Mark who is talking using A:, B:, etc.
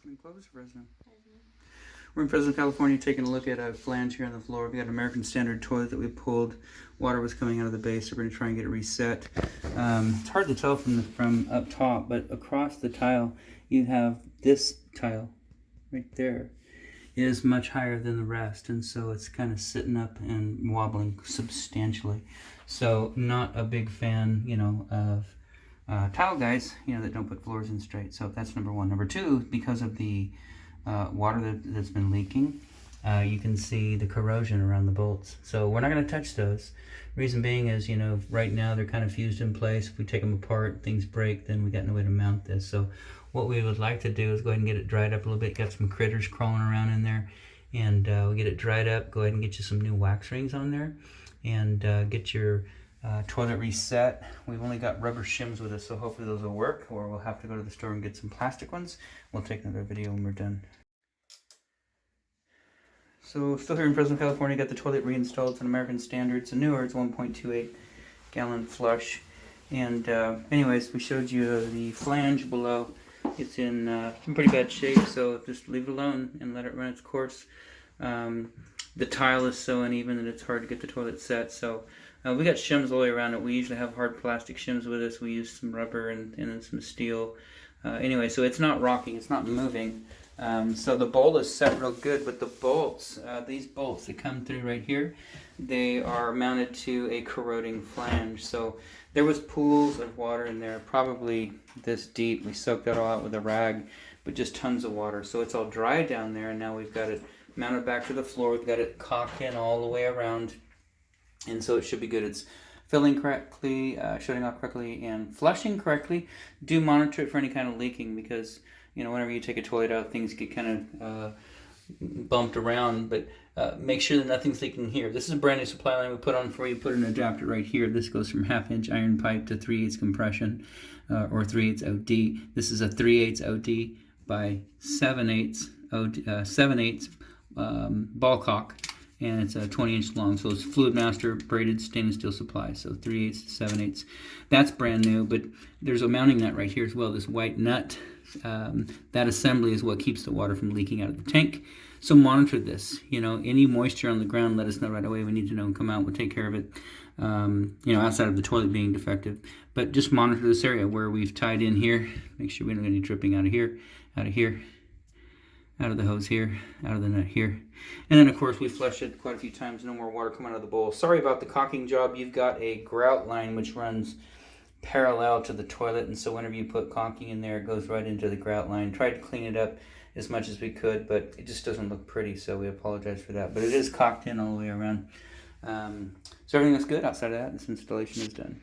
A: In Clovis, Fresno. We're in Fresno, California, taking a look at a flange here on the floor. We got an American Standard toilet that we pulled. Water was coming out of the base, so we're going to try and get it reset. It's hard to tell from up top, but across the tile, you have this tile right there is much higher than the rest, and so it's kind of sitting up and wobbling substantially. So not a big fan, of tile guys, that don't put floors in straight. So that's number one. Number two, because of the water that's been leaking, you can see the corrosion around the bolts. So we're not going to touch those. Reason being is, right now they're kind of fused in place. If we take them apart, things break, then we got no way to mount this. So what we would like to do is go ahead and get it dried up a little bit. Got some critters crawling around in there, and we get it dried up. Go ahead and get you some new wax rings on there, and get your toilet reset. We've only got rubber shims with us, so hopefully those will work, or we'll have to go to the store and get some plastic ones. We'll take another video when we're done. So still here in Fresno, California, got the toilet reinstalled. It's an American Standard. It's a newer, it's 1.28 gallon flush. And anyways, we showed you the flange below. It's in pretty bad shape, so just leave it alone and let it run its course. The tile is so uneven that it's hard to get the toilet set, so we got shims all the way around it. We usually have hard plastic shims with us. We use some rubber and then some steel. Anyway, so it's not rocking, it's not moving. So the bolt is set real good, but the bolts, these bolts that come through right here, they are mounted to a corroding flange. So there was pools of water in there, probably this deep. We soaked that all out with a rag, but just tons of water. So it's all dry down there, and now we've got it mounted back to the floor. We've got it caulked in all the way around, and so it should be good. It's filling correctly, shutting off correctly, and flushing correctly. Do monitor it for any kind of leaking, because whenever you take a toilet out, things get kind of bumped around, but make sure that nothing's leaking here. This is a brand new supply line we put on for you. Put an adapter right here. This goes from 1/2-inch iron pipe to 3/8 compression, or 3/8 OD. This is a 3/8 OD by 7/8 ball cock, and it's a 20-inch long. So it's Fluid Master braided stainless steel supply. So 3/8 to 7/8. That's brand new, but there's a mounting nut right here as well. This white nut. That assembly is what keeps the water from leaking out of the tank. So monitor this. Any moisture on the ground, let us know right away. We need to know and come out. We'll take care of it. Outside of the toilet being defective, but just monitor this area where we've tied in here. Make sure we don't get any dripping out of here, out of the hose here, out of the nut here. And then of course we flushed it quite a few times. No more water coming out of the bowl. Sorry about the caulking job. You've got a grout line which runs parallel to the toilet, and so whenever you put caulking in there, it goes right into the grout line. Tried to clean it up as much as we could, but it just doesn't look pretty, so we apologize for that. But it is caulked in all the way around. So everything looks good. Outside of that, this installation is done.